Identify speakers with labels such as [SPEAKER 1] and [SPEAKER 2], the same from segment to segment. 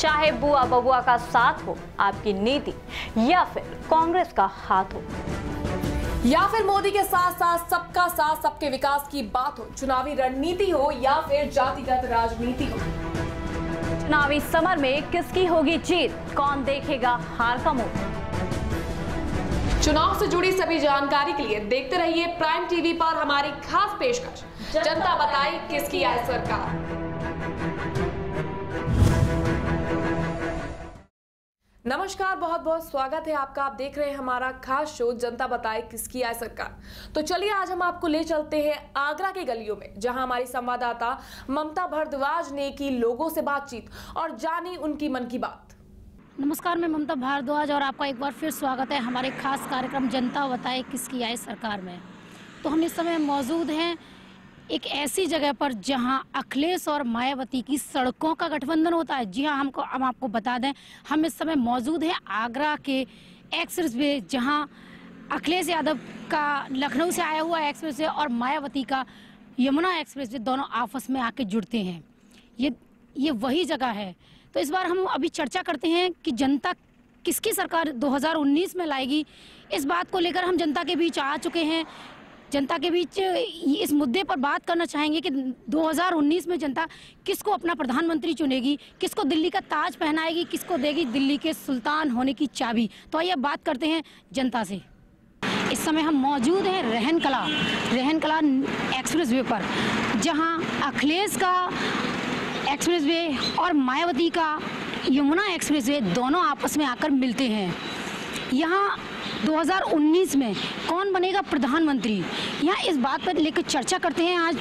[SPEAKER 1] चाहे बुआ बबुआ का साथ हो, आपकी नीति, या फिर कांग्रेस का हाथ हो,
[SPEAKER 2] या फिर मोदी के साथ साथ सबका साथ सबके विकास की बात हो, चुनावी रणनीति हो या फिर जातिगत राजनीति हो।
[SPEAKER 1] चुनावी समर में किसकी होगी जीत, कौन देखेगा हार का मुंह।
[SPEAKER 2] चुनाव से जुड़ी सभी जानकारी के लिए देखते रहिए प्राइम टीवी पर हमारी खास पेशकश, जनता बताए किसकी आए सरकार। नमस्कार, बहुत बहुत स्वागत है आपका। आप देख रहे हैं हमारा खास शो जनता बताए किसकी आए सरकार। तो चलिए आज हम आपको ले चलते हैं आगरा के गलियों में, जहां हमारी संवाददाता ममता भारद्वाज ने की लोगों से बातचीत और जानी उनकी मन की बात।
[SPEAKER 3] नमस्कार, मैं ममता भारद्वाज और आपका एक बार फिर स्वागत है हमारे खास कार्यक्रम जनता बताए किसकी आए सरकार में। तो हम इस समय मौजूद हैं एक ऐसी जगह पर जहां अखिलेश और मायावती की सड़कों का गठबंधन होता है। जी हाँ, हम आपको बता दें, हम इस समय मौजूद हैं आगरा के एक्सप्रेस वे, जहां अखिलेश यादव का लखनऊ से आया हुआ एक्सप्रेस वे और मायावती का यमुना एक्सप्रेस वे दोनों आपस में आके जुड़ते हैं। ये वही जगह है। तो इस बार हम अभी चर्चा करते हैं कि जनता किसकी सरकार 2019 में लाएगी। इस बात को लेकर हम जनता के बीच आ चुके हैं। जनता के बीच इस मुद्दे पर बात करना चाहेंगे कि 2019 में जनता किसको अपना प्रधानमंत्री चुनेगी, किसको दिल्ली का ताज पहनाएगी, किसको देगी दिल्ली के सुल्तान होने की चाबी। तो आइए बात करते हैं जनता से। इस समय हम मौजूद हैं रहन कला एक्सप्रेस वे पर, जहां अखिलेश का एक्सप्रेस वे और मायावती का यमुना एक्सप्रेस वे दोनों आपस में आकर मिलते हैं। यहाँ 2019 में कौन बनेगा प्रधानमंत्री, यहाँ इस बात पर लेकर चर्चा करते हैं। आज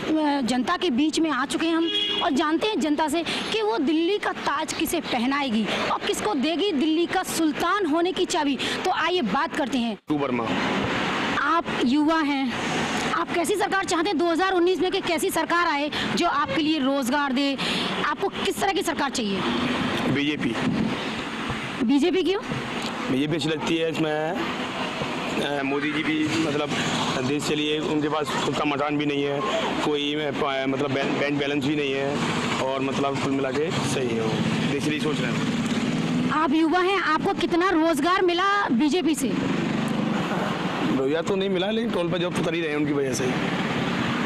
[SPEAKER 3] जनता के बीच में आ चुके हैं हम और जानते हैं जनता से कि वो दिल्ली का ताज किसे पहनाएगी और किसको देगी दिल्ली का सुल्तान होने की चाबी। तो आइए बात करते हैं। आप युवा हैं, आप कैसी सरकार चाहते हैं 2019 में, कि कैसी सरकार आए जो आपके लिए रोजगार दे? आपको किस तरह की सरकार चाहिए? बीजेपी क्यों?
[SPEAKER 4] बीजेपी अच्छी लगती है। इसमें मोदी जी भी मतलब देश के लिए, उनके पास खुद का मकान भी नहीं है, कोई मतलब बैंक बैलेंस भी नहीं है, और मतलब कुल मिला के सही है, वो देश के लिए सोच रहे हैं।
[SPEAKER 3] आप युवा हैं, आपको कितना रोजगार मिला बीजेपी से?
[SPEAKER 4] रोजगार तो नहीं मिला, लेकिन टोल पर जॉब तो कर ही रहे हैं उनकी वजह से।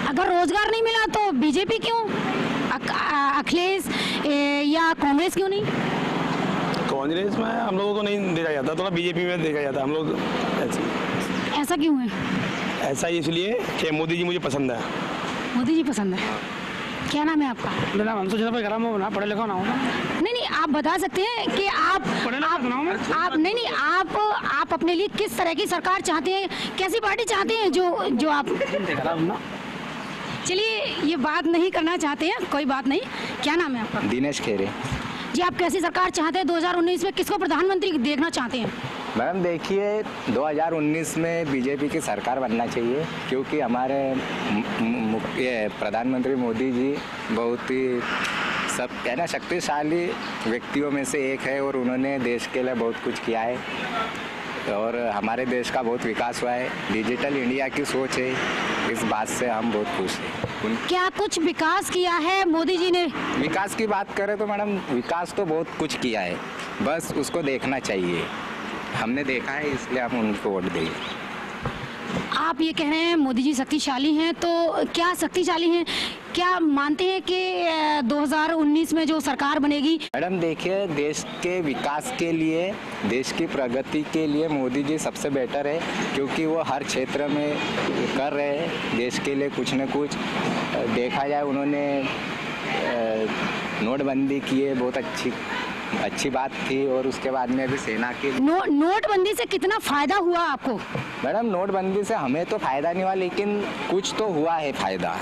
[SPEAKER 3] अगर रोजगार नहीं मिला तो बीजेपी क्यों, अखिलेश या कांग्रेस क्यों नहीं?
[SPEAKER 4] कांग्रेस में हम लोगों को नहीं देखा जाता, थोड़ा बीजेपी में देखा जाता। हम लोग
[SPEAKER 3] ऐसा क्यों है?
[SPEAKER 4] ऐसा इसलिए कि मोदी जी मुझे पसंद है।
[SPEAKER 3] मोदी जी पसंद है। क्या नाम है आपका?
[SPEAKER 5] मेरा नाम हम तो ज़्यादा गरम हो ना, पढ़े लिखा ना हो ना।
[SPEAKER 3] नहीं, आप बता सकते हैं कि आप अपने लिए किस तरह की सरकार चाहते हैं, कैसी पार्टी चाहते हैं जो आप। चलिए, ये बात नहीं करना चाहते हैं, कोई बात नहीं। क्या नाम है आपका?
[SPEAKER 6] दिनेश खेरे।
[SPEAKER 3] जी, आप कैसी सरकार चाहते हैं 2019 में, किसको प्रधानमंत्री देखना चाहते हैं?
[SPEAKER 6] मैडम देखिए, 2019 में बीजेपी की सरकार बनना चाहिए, क्योंकि हमारे मुख्य प्रधानमंत्री मोदी जी बहुत ही सब कहना शक्तिशाली व्यक्तियों में से एक है, और उन्होंने देश के लिए बहुत कुछ किया है और हमारे देश का बहुत विकास हुआ है। डिजिटल इंडिया की सोच है, इस बात से हम बहुत खुश हैं।
[SPEAKER 3] क्या कुछ विकास किया है मोदी जी ने?
[SPEAKER 6] विकास की बात करें तो मैडम विकास तो बहुत कुछ किया है, बस उसको देखना चाहिए। हमने देखा है, इसलिए हम उनको वोट देंगे।
[SPEAKER 3] आप ये कह रहे हैं मोदी जी शक्तिशाली हैं, तो क्या शक्तिशाली हैं? क्या मानते हैं कि 2019 में जो सरकार बनेगी?
[SPEAKER 6] मैडम देखिए, देश के विकास के लिए, देश की प्रगति के लिए मोदी जी सबसे बेटर है, क्योंकि वो हर क्षेत्र में कर रहे हैं देश के लिए कुछ न कुछ। देखा जाए, उन्होंने नोटबंदी की है, बहुत अच्छी बात थी, और उसके बाद में अभी सेना की
[SPEAKER 3] नोटबंदी से कितना फायदा हुआ आपको?
[SPEAKER 6] मैडम नोटबंदी से हमें तो फायदा नहीं हुआ, लेकिन कुछ तो हुआ है फायदा।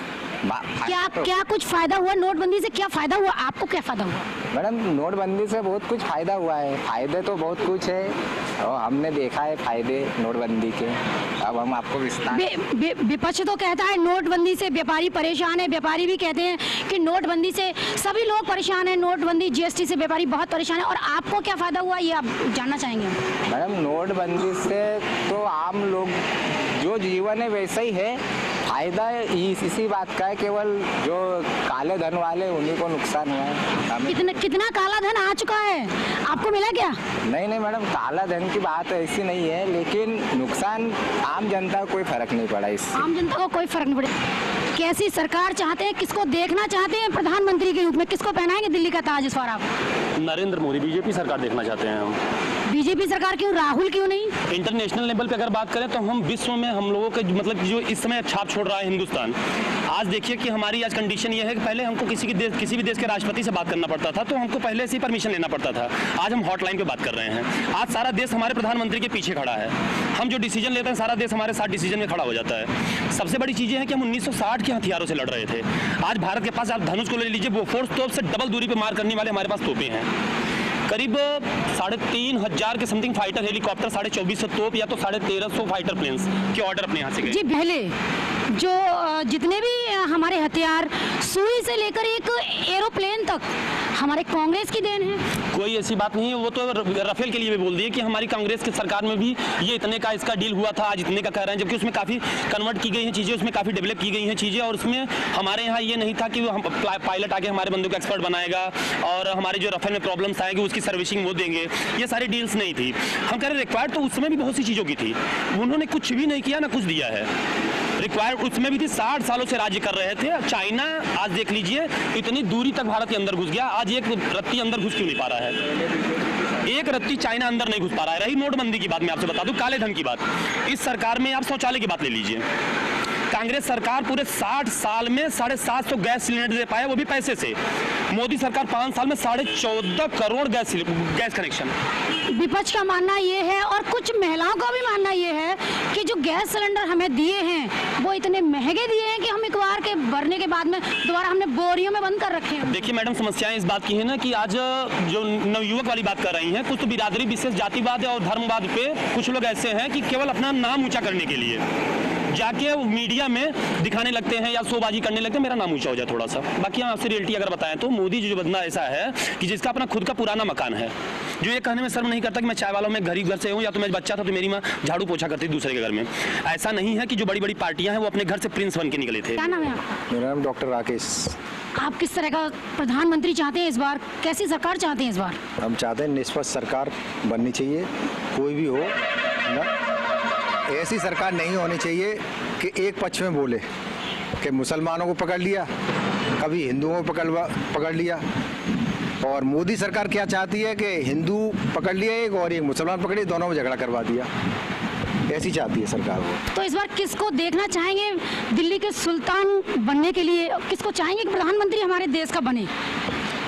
[SPEAKER 3] क्या कुछ फायदा हुआ? नोटबंदी से क्या फायदा हुआ आपको? क्या फायदा हुआ?
[SPEAKER 6] मैडम नोटबंदी से बहुत कुछ फायदा हुआ है, फायदे तो बहुत कुछ है, और हमने देखा है फायदे नोटबंदी के। अब हम आपको विस्तार।
[SPEAKER 3] विपक्ष तो कहता है नोटबंदी से व्यापारी परेशान है, व्यापारी भी कहते हैं कि नोटबंदी से सभी लोग परेशान है, नोटबंदी जीएसटी से व्यापारी बहुत परेशान है। और आपको क्या फायदा हुआ, ये आप जानना चाहेंगे?
[SPEAKER 6] मैडम नोटबंदी से तो आम लोग जो जीवन है वैसा ही है, फायदा इसी बात का है, केवल जो काले धन वाले उन्हीं को नुकसान हुआ है।
[SPEAKER 3] कितना काला धन आ चुका है, आपको मिला क्या?
[SPEAKER 6] नहीं मैडम, काला धन की बात ऐसी नहीं है, लेकिन नुकसान आम जनता को कोई फर्क नहीं पड़ा इससे।
[SPEAKER 3] आम जनता को कोई फर्क नहीं पड़ा। कैसी सरकार चाहते हैं, किसको देखना चाहते हैं प्रधानमंत्री के रूप में, किसको पहनाएंगे दिल्ली का ताज इस बार आप?
[SPEAKER 7] नरेंद्र मोदी, बीजेपी सरकार देखना चाहते हैं हम।
[SPEAKER 3] बीजेपी सरकार क्यों, राहुल क्यों नहीं?
[SPEAKER 7] इंटरनेशनल लेवल पे अगर बात करें तो हम विश्व में हम लोगों के मतलब जो इस समय छाप छोड़ रहा है हिंदुस्तान। आज देखिए कि हमारी आज कंडीशन ये है कि पहले हमको किसी भी देश के राष्ट्रपति से बात करना पड़ता था, तो हमको पहले से ही परमिशन लेना पड़ता था। आज हम हॉटलाइन पे बात कर रहे हैं। आज सारा देश हमारे प्रधानमंत्री के पीछे खड़ा है। हम जो डिसीजन लेते हैं सारा देश हमारे साथ डिसीजन में खड़ा हो जाता है। सबसे बड़ी चीज़ है कि हम 1960 के हथियारों से लड़ रहे थे। आज भारत के पास आप धनुष को ले लीजिए, वो फोर्स तोप से डबल दूरी पर मार करने वाले हमारे पास तोपें हैं। करीब 3,500 के समथिंग फाइटर हेलीकॉप्टर, 2,450 तोप या तो 1,350 फाइटर प्लेन्स के ऑर्डर अपने यहाँ से गए।
[SPEAKER 3] जी, पहले जो जितने भी हमारे हथियार, सुई से लेकर एक एरोप्लेन तक हमारे कांग्रेस की देन है।
[SPEAKER 7] कोई ऐसी बात नहीं है, वो तो राफेल के लिए भी बोल दिए कि हमारी कांग्रेस की सरकार में भी ये इतने का इसका डील हुआ था, आज इतने का कह रहे हैं, जबकि उसमें काफ़ी कन्वर्ट की गई हैं चीज़ें, उसमें काफ़ी डेवलप की गई हैं चीज़ें। और उसमें हमारे यहाँ ये नहीं था कि हम पायलट आके हमारे बंदों को एक्सपर्ट बनाएगा और हमारे जो राफेल में प्रॉब्लम्स आएंगे उसकी सर्विसिंग वो देंगे, ये सारी डील्स नहीं थी। हम कह रहे रिक्वायर्ड तो उसमें भी बहुत सी चीज़ों की थी, उन्होंने कुछ भी नहीं किया, ना कुछ दिया है। रिक्वायर्ड उसमें भी थी, 60 सालों से राज्य कर रहे थे। चाइना आज देख लीजिए इतनी दूरी तक भारत के अंदर घुस गया, आज एक रत्ती अंदर घुस क्यों नहीं पा रहा है? एक रत्ती चाइना अंदर नहीं घुस पा रहा है। रही नोटबंदी की बात, मैं आपसे बता दूं, काले धन की बात, इस सरकार में आप शौचालय की बात ले लीजिए। कांग्रेस सरकार पूरे 60 साल में 750 गैस सिलेंडर दे पाया, वो भी पैसे से। मोदी सरकार 5 साल में 14.5 करोड़ गैस कनेक्शन।
[SPEAKER 3] विपक्ष का मानना ये है और कुछ महिलाओं का भी मानना ये है कि जो गैस सिलेंडर हमें दिए हैं वो इतने महंगे दिए हैं कि हम एक बार के भरने के बाद में दोबारा हमने बोरियों में बंद कर रखे हैं।
[SPEAKER 7] देखिए मैडम, समस्याएं इस बात की है ना कि आज जो नवयुवक वाली बात कर रही हैं, कुछ तो बिरादरी विशेष जातिवाद और धर्मवाद पे कुछ लोग ऐसे हैं कि केवल अपना नाम ऊंचा करने के लिए जाके मीडिया में दिखाने लगते हैं या शोबाजी करने लगते हैं, मेरा नाम ऊंचा हो जाए थोड़ा सा। बाकी आपसे रियलिटी अगर बताएं तो मोदी जी जो बंदा ऐसा है कि जिसका अपना खुद का पुराना मकान है, जो ये कहने में शर्म नहीं करता कि मैं चाय वालों में घर से हूँ, या तो मैं बच्चा था तो मेरी माँ झाड़ू पोछा करती थी दूसरे के घर में। ऐसा नहीं है कि जो बड़ी बड़ी पार्टियां हैं वो अपने घर से प्रिंस बन के निकले थे।
[SPEAKER 3] क्या नाम है आपका?
[SPEAKER 6] मेरा नाम डॉक्टर राकेश।
[SPEAKER 3] आप किस तरह का प्रधानमंत्री चाहते हैं इस बार, कैसी सरकार चाहते हैं इस बार?
[SPEAKER 8] हम चाहते हैं निष्पक्ष सरकार बननी चाहिए, कोई भी हो ना, ऐसी सरकार नहीं होनी चाहिए कि एक पक्ष में बोले कि मुसलमानों को पकड़ लिया, कभी हिंदुओं को पकड़ लिया। और मोदी सरकार क्या चाहती है कि हिंदू पकड़ लिया एक और एक मुसलमान पकड़े, दोनों में झगड़ा करवा दिया। ऐसी चाहती है सरकार वो।
[SPEAKER 3] तो इस बार किसको देखना चाहेंगे दिल्ली के सुल्तान बनने के लिए, किसको चाहेंगे कि प्रधानमंत्री हमारे देश का बने?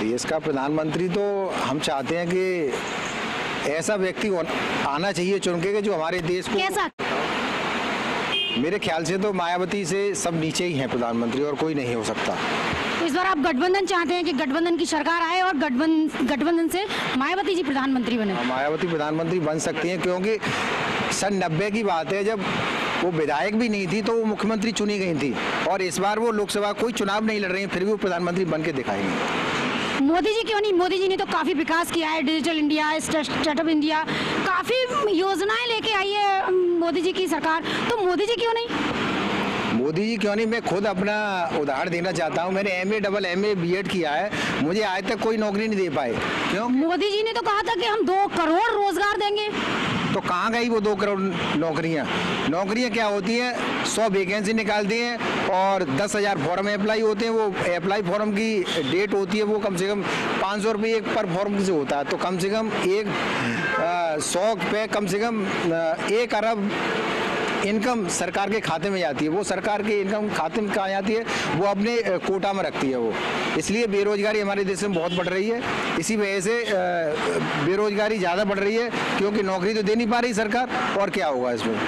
[SPEAKER 8] देश का प्रधानमंत्री तो हम चाहते हैं कि ऐसा व्यक्ति आना चाहिए चुन के जो हमारे देश को।
[SPEAKER 3] कैसा?
[SPEAKER 8] मेरे ख्याल से तो मायावती से सब नीचे ही हैं प्रधानमंत्री, और कोई नहीं हो सकता।
[SPEAKER 3] तो इस बार आप गठबंधन चाहते हैं कि गठबंधन की सरकार आए और गठबंधन से मायावती जी प्रधानमंत्री बने?
[SPEAKER 8] मायावती प्रधानमंत्री बन सकती हैं, क्योंकि सन 90 की बात है, जब वो विधायक भी नहीं थी तो वो मुख्यमंत्री चुनी गई थी, और इस बार वो लोकसभा कोई चुनाव नहीं लड़ रही हैं, फिर भी वो प्रधानमंत्री बन के दिखाएंगे।
[SPEAKER 3] मोदी जी क्यों नहीं? मोदी जी ने तो काफी विकास किया है, डिजिटल इंडिया, स्टार्टअप इंडिया, काफी योजनाएं लेके आई है मोदी जी की सरकार, तो मोदी जी क्यों नहीं?
[SPEAKER 8] मोदी जी क्यों नहीं, मैं खुद अपना उदाहरण देना चाहता हूँ। मैंने MA, AA, B.Ed किया है, मुझे आज तक कोई नौकरी नहीं दे पाए। क्यों?
[SPEAKER 3] मोदी जी ने तो कहा था कि हम 2 करोड़ रोजगार देंगे।
[SPEAKER 8] तो कहाँ गई वो 2 करोड़ नौकरियाँ? नौकरियाँ क्या होती हैं, 100 वैकेंसी निकालती हैं और 10,000 फॉर्म अप्लाई होते हैं। वो अप्लाई फॉर्म की डेट होती है, वो कम से कम 500 रुपये एक पर फॉर्म से होता है। तो कम से कम 100 पे कम से कम 1 अरब इनकम सरकार के खाते में जाती है। वो सरकार के इनकम खाते में कहाँ जाती है, वो अपने कोटा में रखती है वो। इसलिए बेरोजगारी हमारे देश में बहुत बढ़ रही है। इसी वजह से बेरोजगारी ज़्यादा बढ़ रही है, क्योंकि नौकरी तो दे नहीं पा रही सरकार, और क्या होगा इसमें।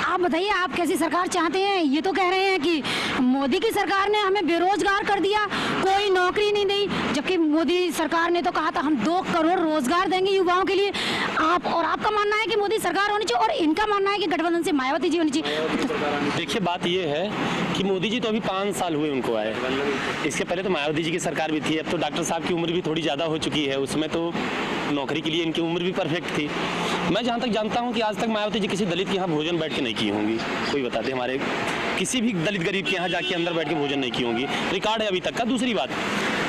[SPEAKER 3] आप बताइए, आप कैसी सरकार चाहते हैं? ये तो कह रहे हैं कि मोदी की सरकार ने हमें बेरोजगार कर दिया, कोई नौकरी नहीं दी, जबकि मोदी सरकार ने तो कहा था हम 2 करोड़ रोजगार देंगे युवाओं के लिए। आपका मानना है कि मोदी सरकार होनी चाहिए, और इनका मानना है कि गठबंधन से मायावती जी होनी चाहिए।
[SPEAKER 7] देखिए बात ये है कि मोदी जी तो अभी 5 साल हुए उनको आए, इसके पहले तो मायावती जी की सरकार भी थी। अब तो डॉक्टर साहब की उम्र भी थोड़ी ज़्यादा हो चुकी है, उसमें तो नौकरी के लिए इनकी उम्र भी परफेक्ट थी। मैं जहाँ तक जानता हूँ कि आज तक मायावती जी किसी दलित के यहाँ भोजन बैठ के नहीं की होंगी। कोई बताते हमारे किसी भी दलित गरीब के यहाँ जाके अंदर बैठ के भोजन नहीं की होंगी, रिकॉर्ड है अभी तक का। दूसरी बात,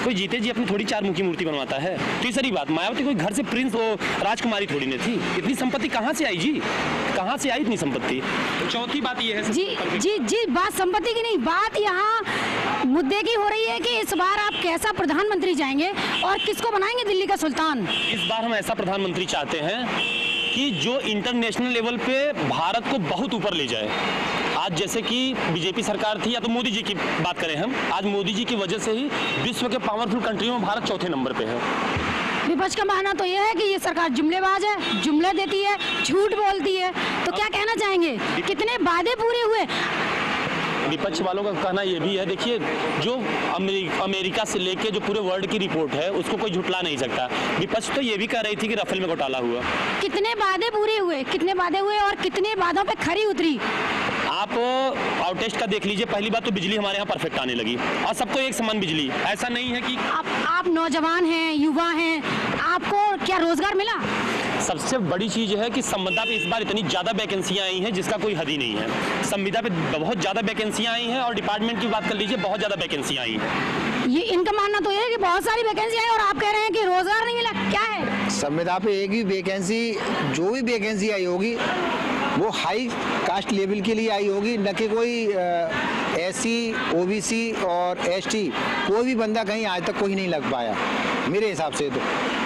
[SPEAKER 7] कोई जीते जी अपनी थोड़ी 4 मुखी मूर्ति बनवाता है। तीसरी बात, मायावती कोई घर से प्रिंस राजकुमारी थोड़ी नहीं थी। इतनी संपत्ति कहाँ से आई जी, कहाँ से आई इतनी संपत्ति? चौथी बात ये है
[SPEAKER 3] जी बात संपत्ति की नहीं, बात यहाँ मुद्दे की हो रही है कि इस बार आप कैसा प्रधानमंत्री जाएंगे और किसको बनाएंगे दिल्ली का सुल्तान?
[SPEAKER 7] इस बार हम ऐसा प्रधानमंत्री चाहते हैं कि जो इंटरनेशनल लेवल पे भारत को बहुत ऊपर ले जाए। आज जैसे कि बीजेपी सरकार थी या तो मोदी जी की बात करें हम, आज मोदी जी की वजह से ही विश्व के पावरफुल कंट्रियों में भारत चौथे नंबर पे है।
[SPEAKER 3] विपक्ष का मानना तो यह है कि ये सरकार जुमलेबाज है, जुमले देती है, झूठ बोलती है। तो क्या कहना चाहेंगे, कितने वादे पूरे हुए?
[SPEAKER 7] विपक्ष वालों का कहना यह भी है, देखिए जो अमेरिका से लेके जो पूरे वर्ल्ड की रिपोर्ट है उसको कोई झुटला नहीं सकता। विपक्ष तो ये भी कह रही थी कि राफेल में घोटाला हुआ।
[SPEAKER 3] कितने वादे पूरे हुए, कितने वादे हुए और कितने वादों पे खरी उतरी?
[SPEAKER 7] आप आउटेस्ट का देख लीजिए। पहली बात तो बिजली हमारे यहाँ परफेक्ट आने लगी और सबको एक समान बिजली। ऐसा नहीं है कि
[SPEAKER 3] आप नौजवान हैं, युवा हैं, आपको क्या रोजगार मिला?
[SPEAKER 7] सबसे बड़ी चीज है कि संविदा पे इस बार इतनी ज्यादा वैकेंसियां आई हैं जिसका कोई हद ही नहीं है। संविदा पे बहुत ज्यादा वैकेंसियां आई हैं और डिपार्टमेंट की बात कर लीजिए, बहुत ज्यादा वैकेंसियां आई हैं।
[SPEAKER 3] ये इनका मानना तो ये है कि बहुत सारी वैकेंसी आई और आप कह रहे हैं कि रोजगार नहीं मिला। क्या है
[SPEAKER 8] संविदा पे एक ही वैकेंसी, जो भी वैकेंसी आई होगी वो हाई कास्ट लेवल के लिए आई होगी, न कि कोई एससी, ओबीसी और एसटी कोई भी बंदा कहीं आज तक कोई नहीं लग पाया मेरे हिसाब से तो।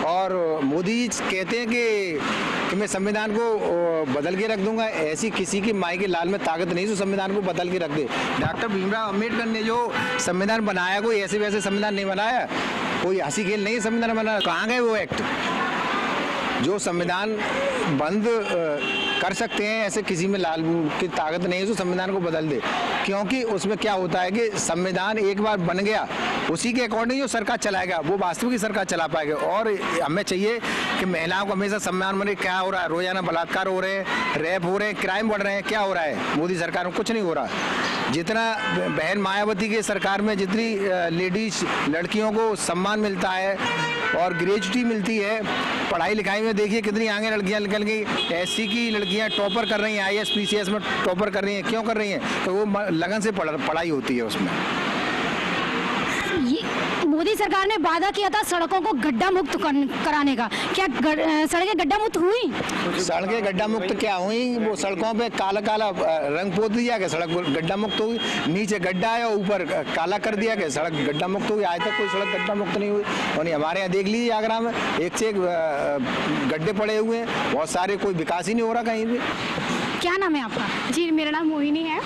[SPEAKER 8] और मोदी जी कहते हैं कि मैं संविधान को बदल के रख दूंगा। ऐसी किसी की माई के लाल में ताकत नहीं जो संविधान को बदल के रख दे। डॉक्टर भीमराव अम्बेडकर ने जो संविधान बनाया, कोई ऐसे वैसे संविधान नहीं बनाया, कोई हंसी खेल नहीं संविधान बनाया। कहाँ गए वो एक्ट जो संविधान बंद कर सकते हैं? ऐसे किसी में लाल की ताकत नहीं है जो संविधान को बदल दे, क्योंकि उसमें क्या होता है कि संविधान एक बार बन गया उसी के अकॉर्डिंग जो सरकार चलाएगा वो वास्तविक सरकार चला पाएगा। और हमें चाहिए कि महिलाओं को हमेशा सम्मान मिले। क्या हो रहा है, रोजाना बलात्कार हो रहे हैं, रेप हो रहे हैं, क्राइम बढ़ रहे हैं, क्या हो रहा है? मोदी सरकार में कुछ नहीं हो रहा। जितना बहन मायावती की सरकार में जितनी लेडीज लड़कियों को सम्मान मिलता है और ग्रेजुटी मिलती है, पढ़ाई लिखाई में देखिए कितनी आगे लड़कियां निकल गई। एससी की लड़कियां टॉपर कर रही हैं, आईएएस पीसीएस में टॉपर कर रही हैं। क्यों कर रही हैं? तो वो लगन से पढ़ाई होती है उसमें।
[SPEAKER 3] मोदी सरकार ने वादा किया था सड़कों को गड्ढा मुक्त कराने का। क्या सड़कें गड्ढा मुक्त हुई?
[SPEAKER 8] सड़कें गड्ढा मुक्त क्या हुई? वो सड़कों पे काला काला रंग पोत दिया कि सड़क गड्ढा मुक्त हुई। नीचे गड्ढा है और ऊपर काला कर दिया कि सड़क गड्ढा मुक्त हुई। आज तक कोई सड़क गड्ढा मुक्त नहीं हुई। और नहीं, हमारे यहाँ देख लीजिए आगरा में एक से एक गड्ढे पड़े हुए हैं, बहुत सारे, कोई विकास ही नहीं हो रहा कहीं भी।
[SPEAKER 3] क्या नाम है आपका?
[SPEAKER 9] जी मेरा नाम मोहिनी है।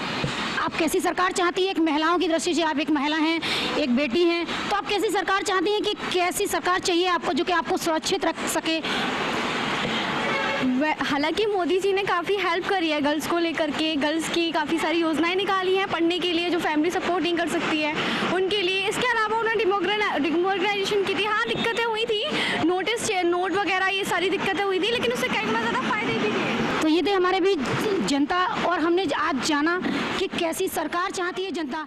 [SPEAKER 3] आप कैसी सरकार चाहती है? एक महिलाओं की दृष्टि से आप एक महिला हैं, एक बेटी हैं, तो आप कैसी सरकार चाहती हैं? कि कैसी सरकार चाहिए आपको जो कि आपको सुरक्षित रख सके?
[SPEAKER 9] हालांकि मोदी जी ने काफ़ी हेल्प करी है गर्ल्स को लेकर के। गर्ल्स की काफ़ी सारी योजनाएं निकाली हैं पढ़ने के लिए, जो फैमिली सपोर्ट नहीं कर सकती है उनके लिए। इसके अलावा उन्होंने डिमोक्रेटाइजेशन की थी। हाँ, दिक्कतें हुई थी, नोट वगैरह ये सारी दिक्कतें हुई थी, लेकिन उससे कई गुना ज़्यादा फायदे भी थे।
[SPEAKER 3] तो ये थे हमारे भी जनता, और हमने आज जाना कि कैसी सरकार चाहती है जनता।